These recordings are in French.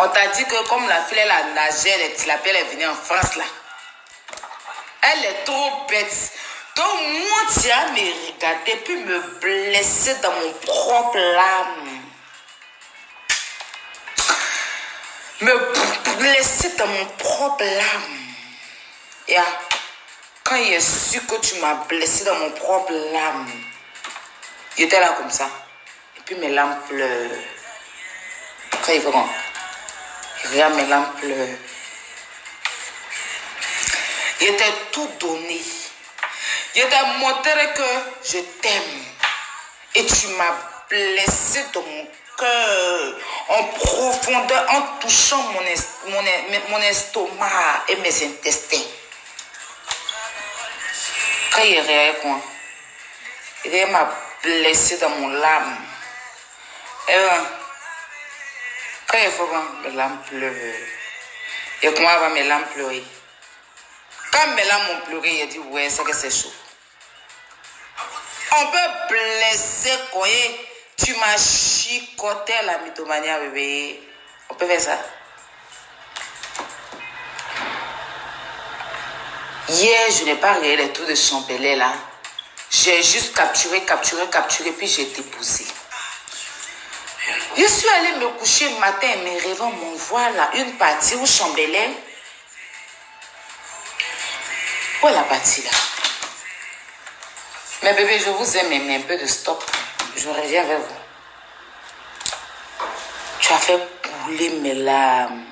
On t'a dit que comme la fille, elle a nagé, elle est venue en France là. Elle est trop bête. Donc moi, tu as me regarder puis me blesser dans mon propre âme. Me blesser dans mon propre âme. Yeah. Quand il a su que tu m'as blessé dans mon propre âme, il était là comme ça. Et puis mes larmes pleurent. Quand il va, il regarde mes larmes pleurent. Il était tout donné. Il t'a montré que je t'aime. Et tu m'as blessé dans mon cœur, en profondeur, en touchant mon estomac et mes intestins. Quand il réagit quoi? Il m'a blessé dans mon lame. Et quand il faut que mes lames pleurent, et comment va mes lames pleurer? Quand mes lames ont pleuré, il dit ouais, ça que c'est chaud. On peut blesser quoi? Tu m'as chicoté la mythomanie, bébé. On peut faire ça. Hier, je n'ai pas regardé les tours de Chambellet là. J'ai juste capturé, puis j'ai déposé. Je suis allée me coucher le matin et mes rêves m'envoient là une partie où Chambellet. Où est la partie là? Mais bébé, je vous aime, mais un peu de stop. Je reviens vers vous. Tu as fait couler mes larmes.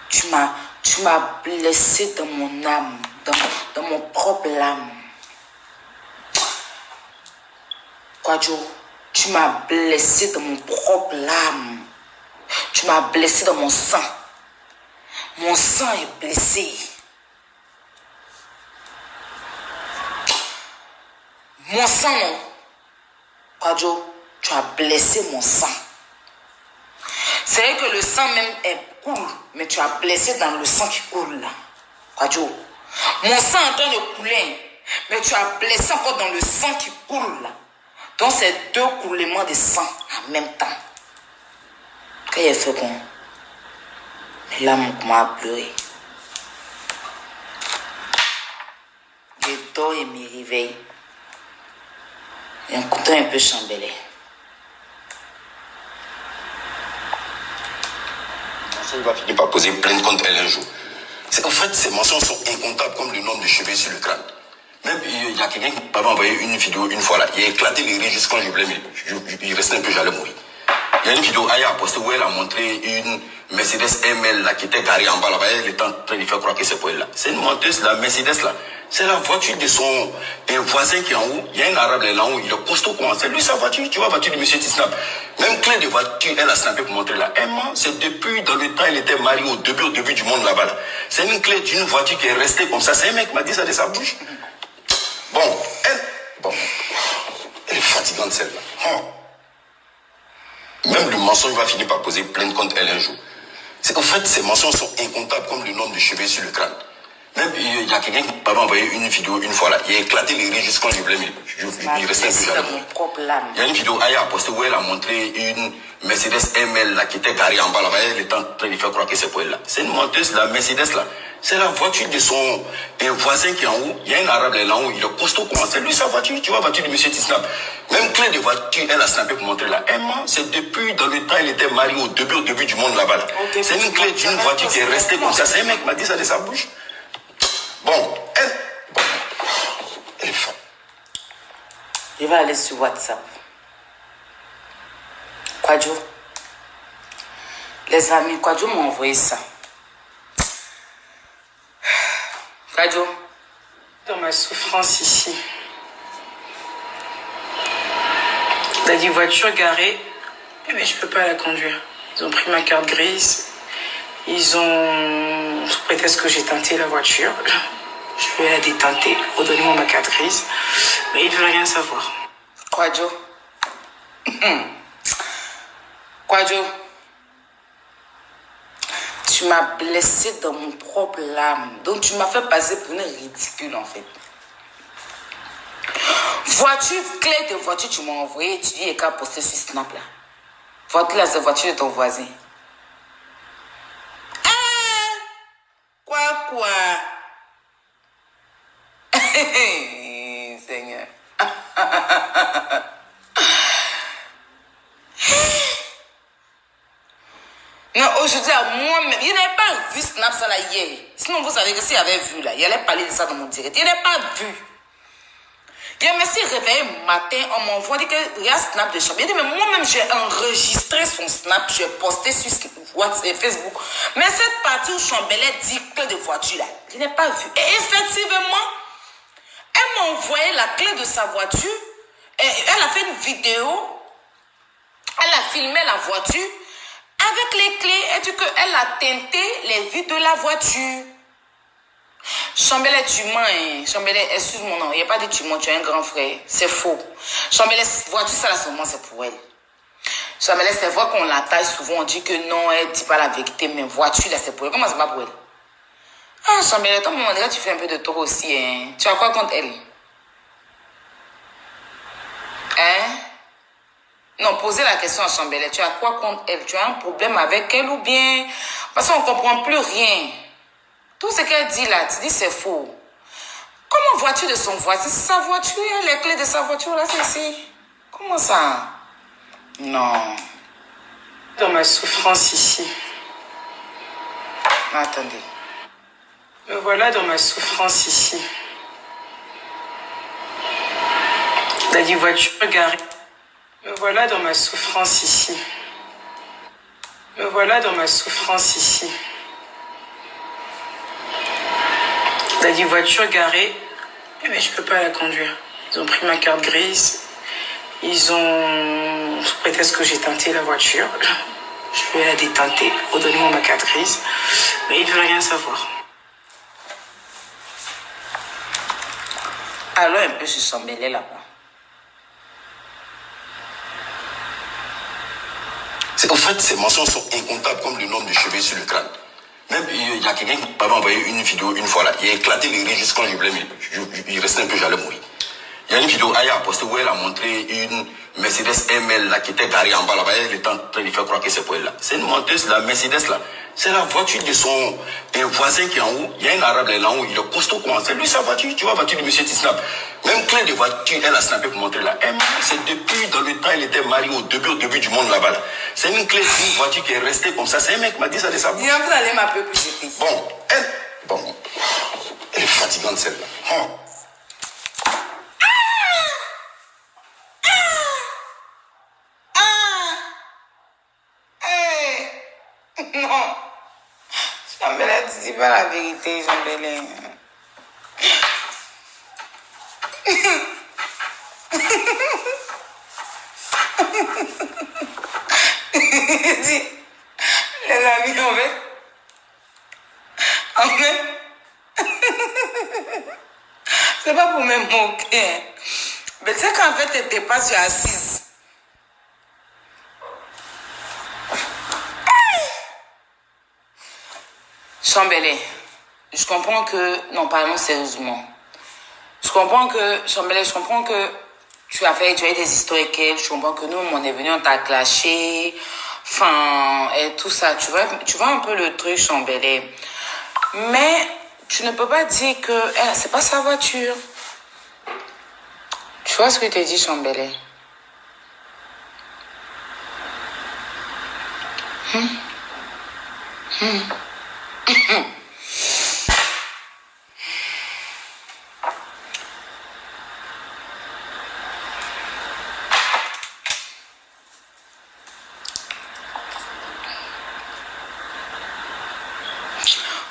Tu m'as blessé dans mon âme, dans mon propre âme. Kwadjo, tu m'as blessé dans mon propre âme. Tu m'as blessé dans mon sang. Mon sang est blessé. Mon sang, non. Kwadjo, tu as blessé mon sang. C'est vrai que le sang même est cool, mais tu as blessé dans le sang qui coule là. Kwadjo, mon sang est en train de couler, mais tu as blessé encore dans le sang qui coule là. Donc c'est deux coulements de sang en même temps. Quand il fait bon, mes larmes commencent à pleurer. Je dors et me réveille. Et un couteau un peu chambelé. Il va finir par poser plainte contre elle un jour. C'est qu'en fait, ces mensonges sont incomptables comme le nombre de cheveux sur le crâne. Même, il y a quelqu'un qui m'avait envoyé une vidéo une fois là. Il a éclaté les rires juste quand je voulais, il restait un peu, j'allais mourir. Il y a une vidéo Aya a posté où elle a montré une Mercedes ML là, qui était garée en bas là-bas. Elle était en train de faire croire que c'est pour elle là. C'est une menteuse, la Mercedes là. C'est la voiture de son voisin qui est en haut. Il y a un arabe là en haut. Il est costaud comment? C'est lui sa voiture. Tu vois, la voiture de monsieur Tisnap. Même clé de voiture, elle a snappé pour montrer là. C'est depuis dans le temps, elle était mariée au début du monde là-bas là. C'est une clé d'une voiture qui est restée comme ça. C'est un mec qui m'a dit ça de sa bouche. Bon, elle est fatigante celle-là. Même le mensonge va finir par poser plainte contre elle un jour. C'est qu'en fait, ces mensonges sont incomptables comme le nombre de cheveux sur le crâne. Même, il y a quelqu'un qui m'avait envoyé une vidéo une fois là. Il a éclaté les rires juste quand je voulais, il restait un peu jaloux. Il y a une vidéo Aya a posté où elle a montré une Mercedes ML là, qui était garée en bas là-bas. Elle était en train de faire croire que c'est pour elle là. C'est une menteuse, la Mercedes là. C'est la voiture de son voisin qui est en haut. Il y a un arabe là en haut. Il est costaud comment? C'est lui sa voiture. Tu vois, la voiture de monsieur Tisnap. Même clé de voiture, elle a snappé pour montrer là. C'est depuis dans le temps, elle était mariée au début du monde là-bas là. Okay, c'est une clé d'une voiture qui est restée comme ça. C'est un mec qui m'a dit ça de sa bouche. Bon, elle est forte. Je vais aller sur WhatsApp. Kwadjo. Les amis, Kwadjo m'a envoyé ça. Kwadjo. Dans ma souffrance ici. Il a dit voiture garée, mais je peux pas la conduire. Ils ont pris ma carte grise. Ils ont, sous prétexte que j'ai tenté la voiture, je vais la détenter, redonnez-moi ma carte grise, mais ils ne veulent rien savoir. Kwadjo. Kwadjo. Tu m'as blessé dans mon propre âme. Donc tu m'as fait passer pour une ridicule en fait. Voiture, clé de voiture, tu m'as envoyé, tu dis qu'à poster sur Snap là. Voiture là, c'est voiture de ton voisin. Non, aujourd'hui, moi-même, il n'avait pas vu Snap ça là hier. Sinon, vous savez que s'il avait vu là, il allait parler de ça dans mon direct. Il n'avait pas vu. Je me suis réveillé matin, on m'envoie dit que il y a Snap de chambre. Il dit, mais moi-même, j'ai enregistré son Snap, j'ai posté sur WhatsApp et Facebook. Mais cette partie où Chambelet dit que de voiture là, je n'ai pas vu. Et effectivement, elle m'a envoyé la clé de sa voiture. Et elle a fait une vidéo. Elle a filmé la voiture avec les clés. Et dit qu'elle a teinté les vitres de la voiture. Chambelet, tu mens, hein. Chambelet, excuse mon nom. Il n'y a pas de tu mens, tu es un grand frère. C'est faux. Chambelet, voiture, ça là seulement, c'est pour elle. Chambelet, c'est vrai qu'on la taille souvent. On dit que non, elle ne dit pas la vérité, mais voiture, là, c'est pour elle. Comment c'est pas pour elle? Ah, Chambelet, toi, à un moment donné, tu fais un peu de tort aussi, hein. Tu as quoi contre elle? Hein? Non, posez la question à Chambelet. Tu as quoi contre elle? Tu as un problème avec elle ou bien? Parce qu'on ne comprend plus rien. Tout ce qu'elle dit là, tu dis c'est faux. Comment voiture de son voisin? C'est sa voiture, les clés de sa voiture là, c'est ici. Comment ça? Non. Dans ma souffrance ici. Attendez. Me voilà dans ma souffrance ici. La voiture garée. Me voilà dans ma souffrance ici. Me voilà dans ma souffrance ici. La voiture garée, mais je peux pas la conduire. Ils ont pris ma carte grise. Ils ont, sous prétexte que j'ai teinté la voiture, je vais la déteinter. Redonnez-moi ma carte grise. Mais ils ne veulent rien savoir. Allons un peu sur Chambelet là-bas. En fait, ces mensonges sont incomptables comme le nombre de cheveux sur le crâne. Même, il y a quelqu'un qui m'avait envoyé une vidéo une fois là. Il a éclaté les rires juste quand je voulais, il restait un peu, j'allais mourir. Il y a une vidéo, Aya a posté où elle a montré une Mercedes ML là, qui était garée en bas là-bas. Elle était en train de faire croire que c'est pour elle là. C'est une menteuse, la Mercedes là. C'est la voiture de son voisin qui est en haut. Il y a un arabe là en haut, il est costaud comment. C'est lui sa voiture, tu vois, voiture de monsieur Tisnap. Même clé de voiture, elle a snappé pour montrer là. C'est depuis dans le temps, elle était mariée au début du monde là-bas là. C'est une clé d'une voiture qui est restée comme ça. C'est un mec qui m'a dit ça de sa bouche. Il vous allez m'appeler plus jeter. Elle est fatigante celle-là. Non. Chambelet, tu dis pas la vérité, Chambelet. Les amis, en fait, c'est pas pour me moquer. Mais tu sais qu'en fait, t'étais pas sur assise. Chambelet, je comprends que... Non, parlons sérieusement. Je comprends que... Chambelet, je comprends que tu as eu des histoires avec elle. Je comprends que nous, on est venu, on t'a clashé. Enfin, et tout ça. Tu vois un peu le truc, Chambelet. Mais tu ne peux pas dire que c'est pas sa voiture. Tu vois ce que je te dis, Chambelet?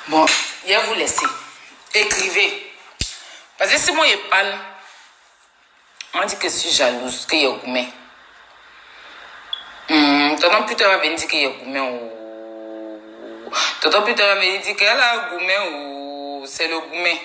Bon, je vais vous laisser. Écrivez. Parce que si moi je parle, on dit que je suis jalouse, que je suis gourmet. Tonton Peter va venir dire que je suis gourmet. Tonton Peter va venir dire qu'elle a gourmet ou c'est le gourmet.